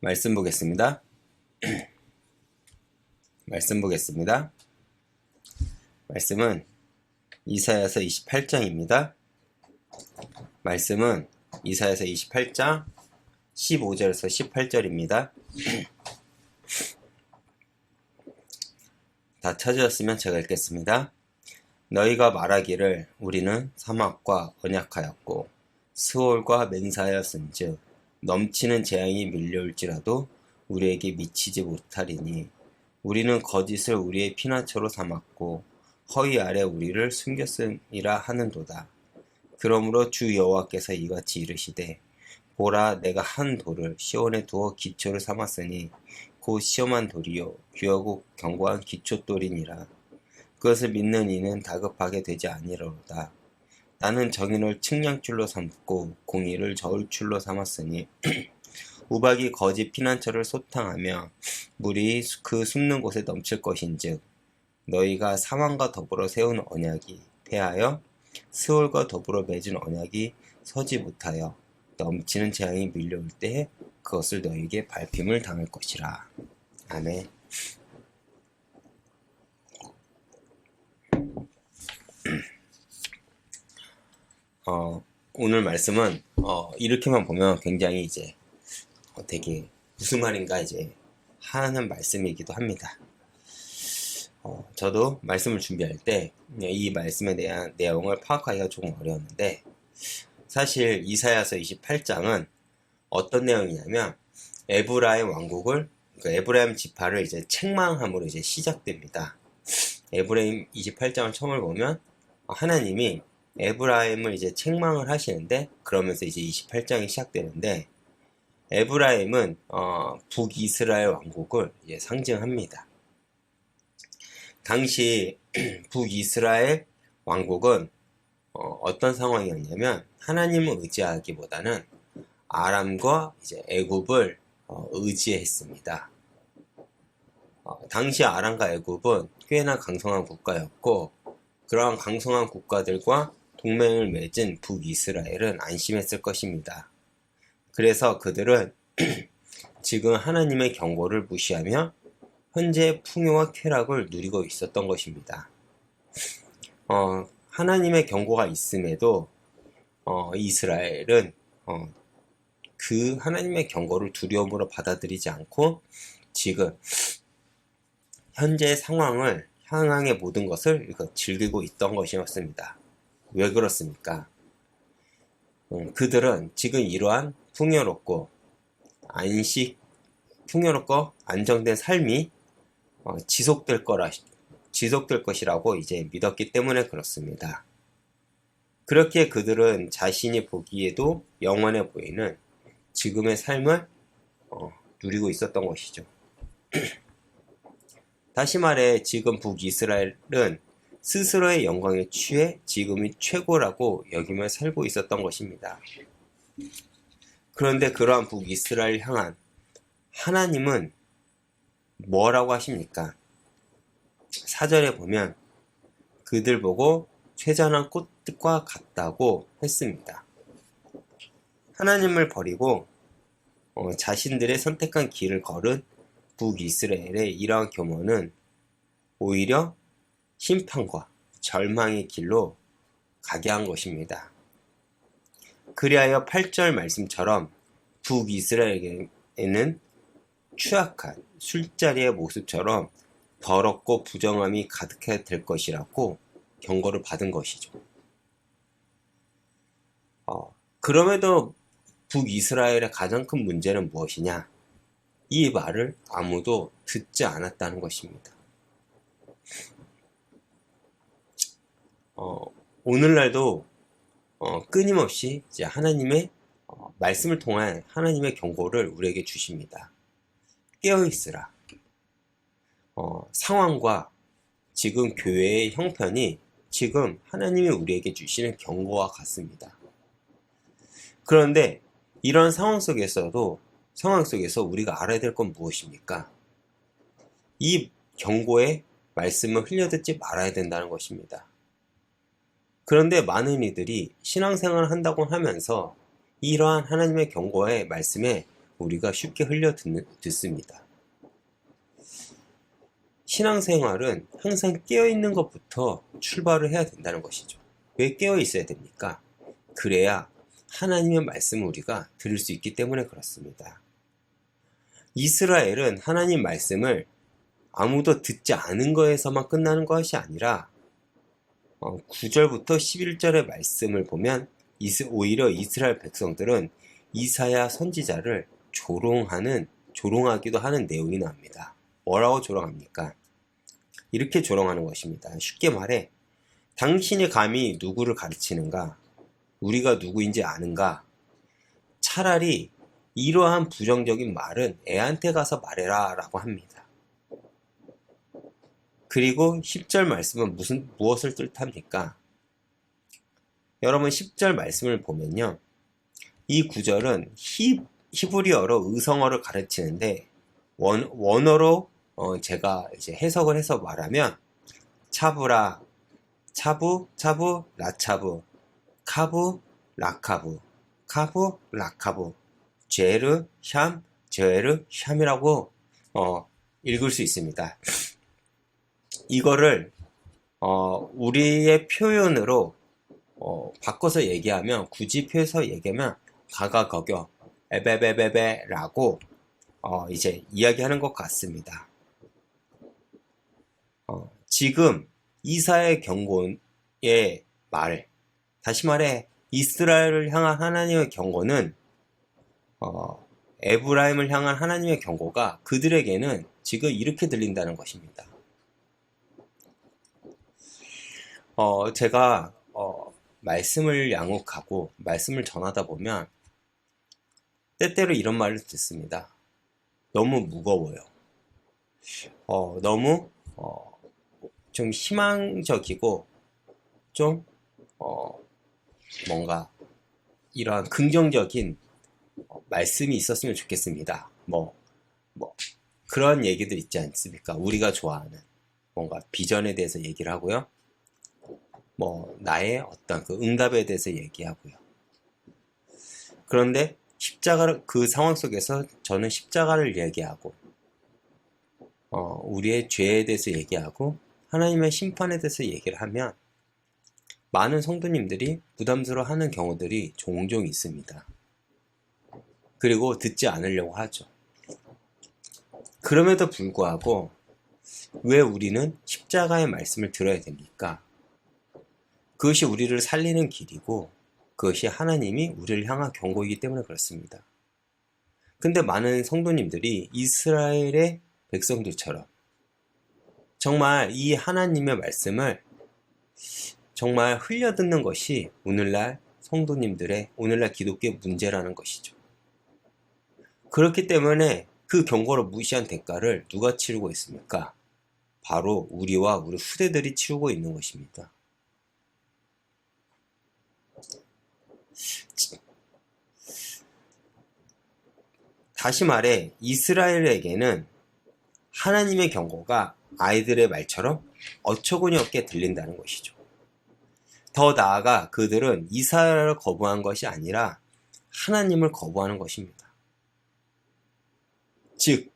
말씀 보겠습니다. 말씀 보겠습니다. 말씀은 이사야서 28장입니다. 말씀은 이사야서 28장 15절에서 18절입니다. 다 찾으셨으면 제가 읽겠습니다. 너희가 말하기를 우리는 사막과 언약하였고 스올과 맹사하였은즉 넘치는 재앙이 밀려올지라도 우리에게 미치지 못하리니 우리는 거짓을 우리의 피난처로 삼았고 허위 아래 우리를 숨겼음이라 하는도다. 그러므로 주 여호와께서 이같이 이르시되 보라, 내가 한 돌을 시온에 두어 기초를 삼았으니 곧 시험한 돌이요 귀하고 견고한 기초돌이니라. 그것을 믿는 이는 다급하게 되지 아니하리로다. 나는 정의를 측량줄로 삼고 공의를 저울줄로 삼았으니 우박이 거짓 피난처를 소탕하며 물이 그 숨는 곳에 넘칠 것인즉 너희가 사망과 더불어 세운 언약이 패하여 스올과 더불어 맺은 언약이 서지 못하여 넘치는 재앙이 밀려올 때 그것을 너희에게 밟힘을 당할 것이라. 아멘. 오늘 말씀은 이렇게만 보면 굉장히 이제 되게 무슨 말인가 이제 하는 말씀이기도 합니다. 저도 말씀을 준비할 때 이 말씀에 대한 내용을 파악하기가 조금 어려웠는데 사실 이사야서 28장은 어떤 내용이냐면 에브라임 왕국을 에브라임 지파를 이제 책망함으로 이제 시작됩니다. 에브라임 28장을 처음을 보면 하나님이 에브라임을 이제 책망을 하시는데 그러면서 이제 28장이 시작되는데 에브라임은 북이스라엘 왕국을 이제 상징합니다. 당시 북이스라엘 왕국은 어떤 상황이었냐면 하나님을 의지하기보다는 아람과 이제 애굽을 의지했습니다. 당시 아람과 애굽은 꽤나 강성한 국가였고 그러한 강성한 국가들과 동맹을 맺은 북이스라엘은 안심했을 것입니다. 그래서 그들은 지금 하나님의 경고를 무시하며 현재 풍요와 쾌락을 누리고 있었던 것입니다. 하나님의 경고가 있음에도 이스라엘은 그 하나님의 경고를 두려움으로 받아들이지 않고 지금 현재 상황을 향상의 모든 것을 즐기고 있던 것이었습니다. 왜 그렇습니까? 그들은 지금 이러한 풍요롭고 안정된 삶이 지속될 것이라고 이제 믿었기 때문에 그렇습니다. 그렇게 그들은 자신이 보기에도 영원해 보이는 지금의 삶을 누리고 있었던 것이죠. 다시 말해 지금 북이스라엘은 스스로의 영광에 취해 지금이 최고라고 여기며 살고 있었던 것입니다. 그런데 그러한 북이스라엘 향한 하나님은 뭐라고 하십니까? 4절에 보면 그들 보고 쇠잔한 꽃과 같다고 했습니다. 하나님을 버리고 자신들의 선택한 길을 걸은 북이스라엘의 이러한 교모는 오히려 심판과 절망의 길로 가게 한 것입니다. 그리하여 8절 말씀처럼 북이스라엘에는 추악한 술자리의 모습처럼 더럽고 부정함이 가득해 될 것이라고 경고를 받은 것이죠. 그럼에도 북이스라엘의 가장 큰 문제는 무엇이냐? 이 말을 아무도 듣지 않았다는 것입니다. 오늘날도 끊임없이 이제 하나님의 말씀을 통한 하나님의 경고를 우리에게 주십니다. 깨어있으라. 상황과 지금 교회의 형편이 지금 하나님이 우리에게 주시는 경고와 같습니다. 그런데 이런 상황 속에서 우리가 알아야 될 건 무엇입니까? 이 경고의 말씀을 흘려듣지 말아야 된다는 것입니다. 그런데 많은 이들이 신앙생활을 한다고 하면서 이러한 하나님의 경고의 말씀에 우리가 쉽게 듣습니다. 신앙생활은 항상 깨어있는 것부터 출발을 해야 된다는 것이죠. 왜 깨어 있어야 됩니까? 그래야 하나님의 말씀을 우리가 들을 수 있기 때문에 그렇습니다. 이스라엘은 하나님 말씀을 아무도 듣지 않은 거에서만 끝나는 것이 아니라 9절부터 11절의 말씀을 보면 오히려 이스라엘 백성들은 이사야 선지자를 조롱하기도 하는 내용이 나옵니다. 뭐라고 조롱합니까? 이렇게 조롱하는 것입니다. 쉽게 말해 당신이 감히 누구를 가르치는가? 우리가 누구인지 아는가? 차라리 이러한 부정적인 말은 애한테 가서 말해라 라고 합니다. 그리고 10절 말씀은 무엇을 뜻합니까? 여러분 10절 말씀을 보면요. 이 구절은 히브리어로 의성어를 가르치는데 원어로 제가 이제 해석을 해서 말하면 차부라, 차부, 라차부, 카부, 라카부, 카부, 라카부, 제르, 샴, 제르, 샴이라고 읽을 수 있습니다. 이거를 우리의 표현으로 바꿔서 얘기하면 굳이 표해서 얘기하면 가가거겨 에베베베베라고 이제 이야기하는 것 같습니다. 지금 이사의 경고의 말, 다시 말해 이스라엘을 향한 하나님의 경고는 에브라임을 향한 하나님의 경고가 그들에게는 지금 이렇게 들린다는 것입니다. 제가 말씀을 양육하고 말씀을 전하다 보면 때때로 이런 말을 듣습니다. 너무 무거워요. 너무 좀 희망적이고 좀 뭔가 이러한 긍정적인 말씀이 있었으면 좋겠습니다. 뭐 그런 얘기들 있지 않습니까? 우리가 좋아하는 뭔가 비전에 대해서 얘기를 하고요. 나의 어떤 그 응답에 대해서 얘기하고요. 그런데 그 상황 속에서 저는 십자가를 얘기하고 우리의 죄에 대해서 얘기하고 하나님의 심판에 대해서 얘기를 하면 많은 성도님들이 부담스러워하는 경우들이 종종 있습니다. 그리고 듣지 않으려고 하죠. 그럼에도 불구하고 왜 우리는 십자가의 말씀을 들어야 됩니까? 그것이 우리를 살리는 길이고 그것이 하나님이 우리를 향한 경고이기 때문에 그렇습니다. 근데 많은 성도님들이 이스라엘의 백성들처럼 정말 이 하나님의 말씀을 정말 흘려듣는 것이 오늘날 성도님들의 오늘날 기독교의 문제라는 것이죠. 그렇기 때문에 그 경고를 무시한 대가를 누가 치르고 있습니까? 바로 우리와 우리 후대들이 치르고 있는 것입니다. 다시 말해 이스라엘에게는 하나님의 경고가 아이들의 말처럼 어처구니 없게 들린다는 것이죠. 더 나아가 그들은 이스라엘을 거부한 것이 아니라 하나님을 거부하는 것입니다. 즉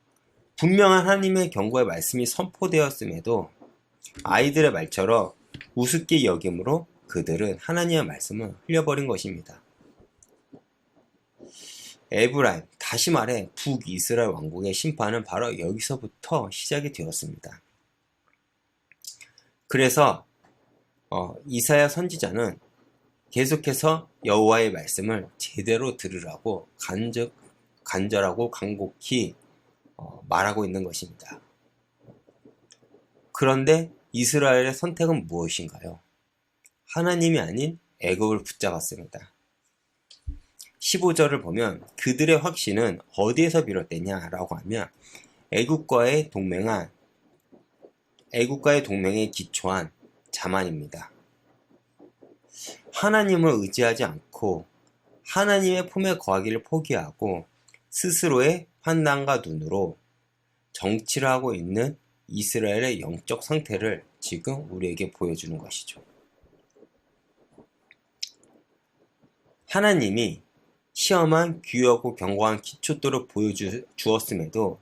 분명한 하나님의 경고의 말씀이 선포되었음에도 아이들의 말처럼 우습게 여김으로 그들은 하나님의 말씀을 흘려버린 것입니다. 에브라임, 다시 말해 북이스라엘 왕국의 심판은 바로 여기서부터 시작이 되었습니다. 그래서 이사야 선지자는 계속해서 여호와의 말씀을 제대로 들으라고 간절하고 간곡히 말하고 있는 것입니다. 그런데 이스라엘의 선택은 무엇인가요? 하나님이 아닌 애굽을 붙잡았습니다. 15절을 보면 그들의 확신은 어디에서 비롯되냐라고 하면 애굽과의 동맹에 기초한 자만입니다. 하나님을 의지하지 않고 하나님의 품에 거하기를 포기하고 스스로의 판단과 눈으로 정치를 하고 있는 이스라엘의 영적 상태를 지금 우리에게 보여주는 것이죠. 하나님이 시험한 귀하고 견고한 기초돌을 보여주었음에도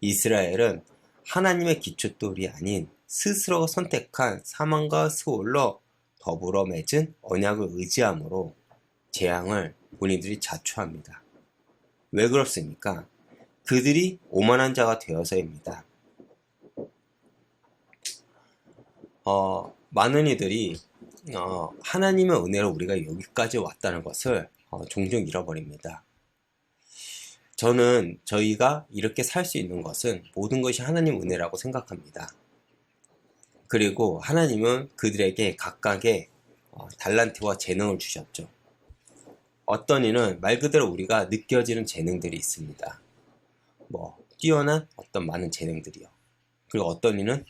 이스라엘은 하나님의 기초돌이 아닌 스스로 선택한 사망과 스올로 더불어 맺은 언약을 의지함으로 재앙을 본인들이 자초합니다. 왜 그렇습니까? 그들이 오만한 자가 되어서입니다. 많은 이들이 하나님의 은혜로 우리가 여기까지 왔다는 것을 종종 잃어버립니다. 저는 저희가 이렇게 살 수 있는 것은 모든 것이 하나님 은혜라고 생각합니다. 그리고 하나님은 그들에게 각각의 달란트와 재능을 주셨죠. 어떤 이는 말 그대로 우리가 느껴지는 재능들이 있습니다. 뛰어난 어떤 많은 재능들이요. 그리고 어떤 이는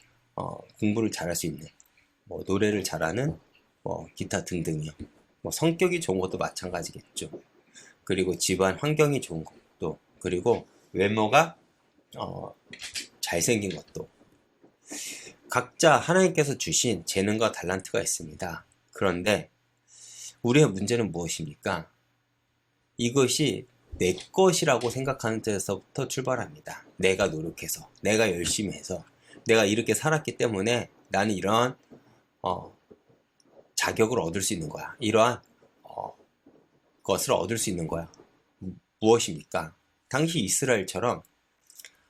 공부를 잘할 수 있는, 노래를 잘하는, 기타 등등이요. 성격이 좋은 것도 마찬가지겠죠. 그리고 집안 환경이 좋은 것도, 그리고 외모가 잘생긴 것도. 각자 하나님께서 주신 재능과 달란트가 있습니다. 그런데 우리의 문제는 무엇입니까? 이것이 내 것이라고 생각하는 데서부터 출발합니다. 내가 노력해서, 내가 열심히 해서, 내가 이렇게 살았기 때문에 나는 이러한 자격을 얻을 수 있는 거야. 이러한 것을 얻을 수 있는 거야. 무엇입니까? 당시 이스라엘처럼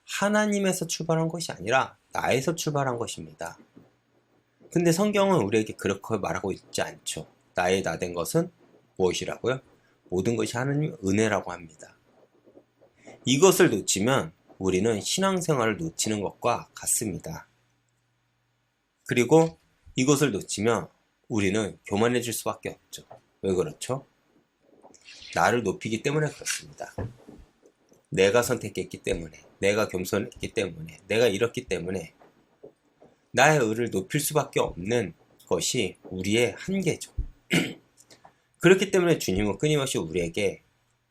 하나님에서 출발한 것이 아니라 나에서 출발한 것입니다. 근데 성경은 우리에게 그렇게 말하고 있지 않죠. 나의 나된 것은 무엇이라고요? 모든 것이 하나님의 은혜라고 합니다. 이것을 놓치면 우리는 신앙생활을 놓치는 것과 같습니다. 그리고 이것을 놓치면 우리는 교만해질 수밖에 없죠. 왜 그렇죠? 나를 높이기 때문에 그렇습니다. 내가 선택했기 때문에, 내가 겸손했기 때문에, 내가 이렇기 때문에 나의 의를 높일 수밖에 없는 것이 우리의 한계죠. 그렇기 때문에 주님은 끊임없이 우리에게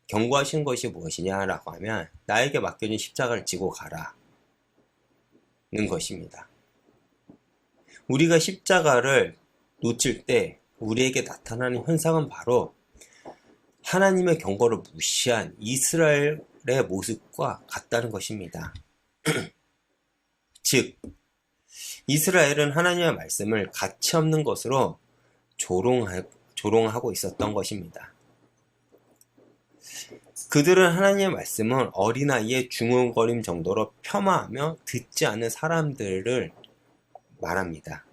경고하신 것이 무엇이냐라고 하면 나에게 맡겨진 십자가를 지고 가라는 것입니다. 우리가 십자가를 놓칠 때 우리에게 나타나는 현상은 바로 하나님의 경고를 무시한 이스라엘의 모습과 같다는 것입니다. 즉, 이스라엘은 하나님의 말씀을 가치 없는 것으로 조롱하고 있었던 것입니다. 그들은 하나님의 말씀을 어린아이의 중얼거림 정도로 폄하하며 듣지 않는 사람들을 말합니다.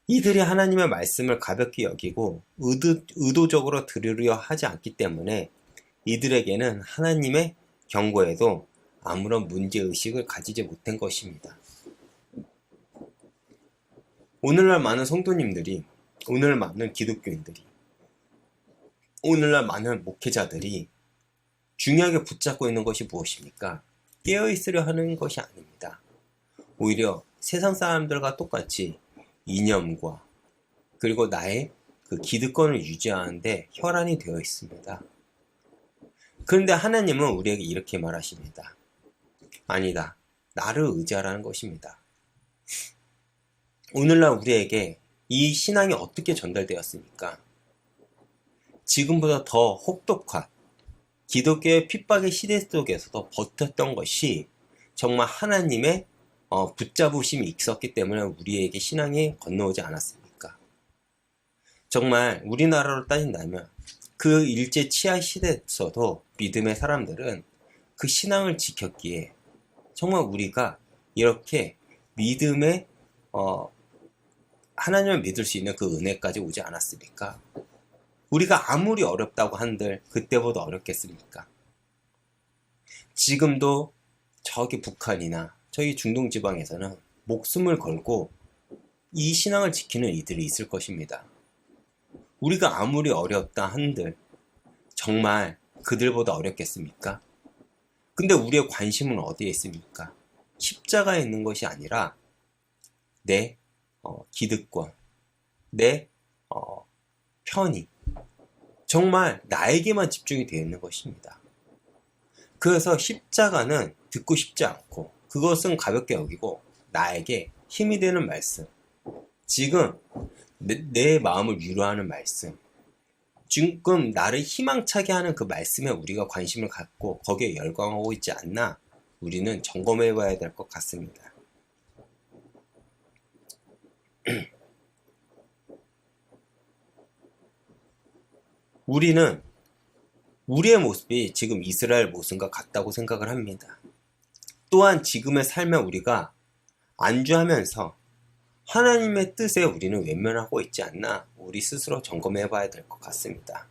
이들이 하나님의 말씀을 가볍게 여기고 의도적으로 들으려 하지 않기 때문에 이들에게는 하나님의 경고에도 아무런 문제의식을 가지지 못한 것입니다. 오늘날 많은 성도님들이, 오늘날 많은 기독교인들이, 오늘날 많은 목회자들이 중요하게 붙잡고 있는 것이 무엇입니까? 깨어있으려 하는 것이 아닙니다. 오히려 세상 사람들과 똑같이 이념과 그리고 나의 그 기득권을 유지하는데 혈안이 되어 있습니다. 그런데 하나님은 우리에게 이렇게 말하십니다. 아니다. 나를 의지하라는 것입니다. 오늘날 우리에게 이 신앙이 어떻게 전달되었습니까? 지금보다 더 혹독한 기독교의 핍박의 시대 속에서도 버텼던 것이 정말 하나님의 붙잡으심이 있었기 때문에 우리에게 신앙이 건너오지 않았습니까? 정말 우리나라로 따진다면 그 일제 치하 시대에서도 믿음의 사람들은 그 신앙을 지켰기에 정말 우리가 이렇게 믿음의 하나님을 믿을 수 있는 그 은혜까지 오지 않았습니까? 우리가 아무리 어렵다고 한들 그때보다 어렵겠습니까? 지금도 저기 북한이나 저희 중동 지방에서는 목숨을 걸고 이 신앙을 지키는 이들이 있을 것입니다. 우리가 아무리 어렵다 한들 정말 그들보다 어렵겠습니까? 근데 우리의 관심은 어디에 있습니까? 십자가에 있는 것이 아니라 내 기득권, 내 편의, 정말 나에게만 집중이 되어 있는 것입니다. 그래서 십자가는 듣고 싶지 않고 그것은 가볍게 여기고 나에게 힘이 되는 말씀, 지금 내 마음을 위로하는 말씀, 지금 나를 희망차게 하는 그 말씀에 우리가 관심을 갖고 거기에 열광하고 있지 않나 우리는 점검해 봐야 될 것 같습니다. 우리는 우리의 모습이 지금 이스라엘 모습과 같다고 생각을 합니다. 또한 지금의 삶에 우리가 안주하면서 하나님의 뜻에 우리는 외면하고 있지 않나 우리 스스로 점검해 봐야 될 것 같습니다.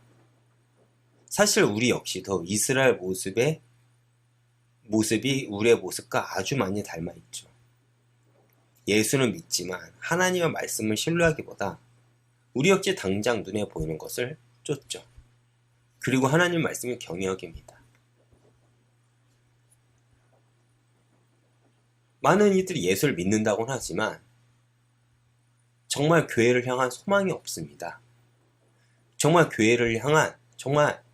사실 우리 역시도 이스라엘 모습이 우리의 모습과 아주 많이 닮아 있죠. 예수는 믿지만 하나님의 말씀을 신뢰하기보다 우리 역시 당장 눈에 보이는 것을 쫓죠. 그리고 하나님 말씀을 경히 여깁니다. 많은 이들이 예수를 믿는다고는 하지만 정말 교회를 향한 소망이 없습니다. 정말 교회를 향한 정말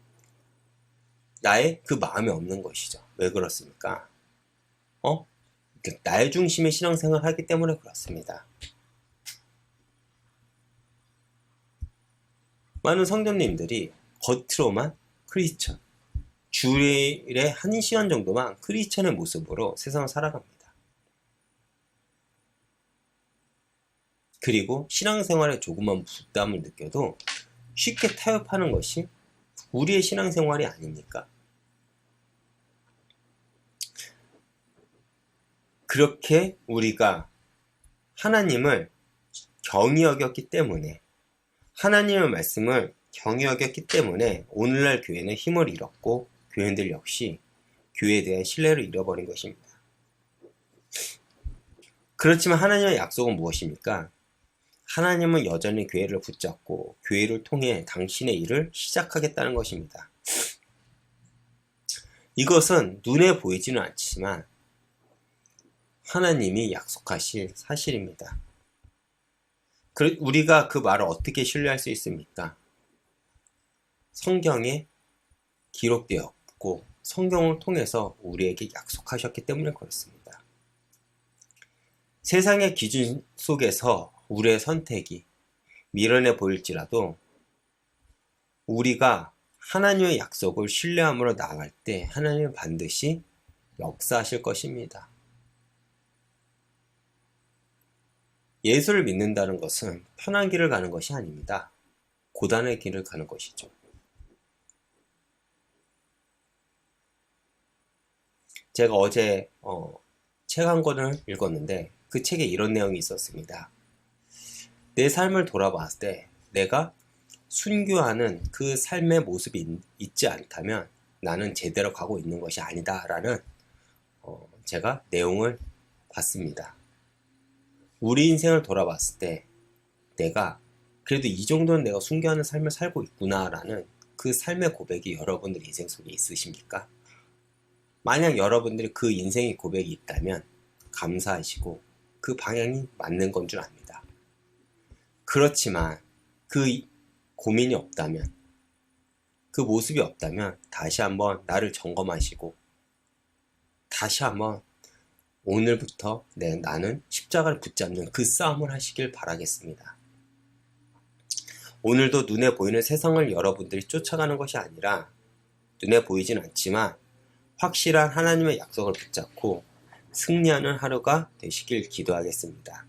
나의 그 마음이 없는 것이죠. 왜 그렇습니까? 나의 중심의 신앙생활을 하기 때문에 그렇습니다. 많은 성도님들이 겉으로만 크리스천, 주일에 1시간 정도만 크리스천의 모습으로 세상을 살아갑니다. 그리고 신앙생활에 조그만 부담을 느껴도 쉽게 타협하는 것이 우리의 신앙생활이 아닙니까? 그렇게 우리가 하나님을 경히 여겼기 때문에 하나님의 말씀을 경히 여겼기 때문에 오늘날 교회는 힘을 잃었고 교인들 역시 교회에 대한 신뢰를 잃어버린 것입니다. 그렇지만 하나님의 약속은 무엇입니까? 하나님은 여전히 교회를 붙잡고 교회를 통해 당신의 일을 시작하겠다는 것입니다. 이것은 눈에 보이지는 않지만 하나님이 약속하실 사실입니다. 우리가 그 말을 어떻게 신뢰할 수 있습니까? 성경에 기록되었고 성경을 통해서 우리에게 약속하셨기 때문에 그렇습니다. 세상의 기준 속에서 우리의 선택이 미련해 보일지라도 우리가 하나님의 약속을 신뢰함으로 나아갈 때 하나님은 반드시 역사하실 것입니다. 예수를 믿는다는 것은 편한 길을 가는 것이 아닙니다. 고단의 길을 가는 것이죠. 제가 어제 책 한 권을 읽었는데 그 책에 이런 내용이 있었습니다. 내 삶을 돌아봤을 때 내가 순교하는 그 삶의 모습이 있지 않다면 나는 제대로 가고 있는 것이 아니다 라는 제가 내용을 봤습니다. 우리 인생을 돌아봤을 때 내가 그래도 이 정도는 내가 순교하는 삶을 살고 있구나 라는 그 삶의 고백이 여러분들 인생 속에 있으십니까? 만약 여러분들이 그 인생의 고백이 있다면 감사하시고 그 방향이 맞는 건 줄 압니다. 그렇지만 그 고민이 없다면 그 모습이 없다면 다시 한번 나를 점검하시고 다시 한번 오늘부터 나는 십자가를 붙잡는 그 싸움을 하시길 바라겠습니다. 오늘도 눈에 보이는 세상을 여러분들이 쫓아가는 것이 아니라 눈에 보이진 않지만 확실한 하나님의 약속을 붙잡고 승리하는 하루가 되시길 기도하겠습니다.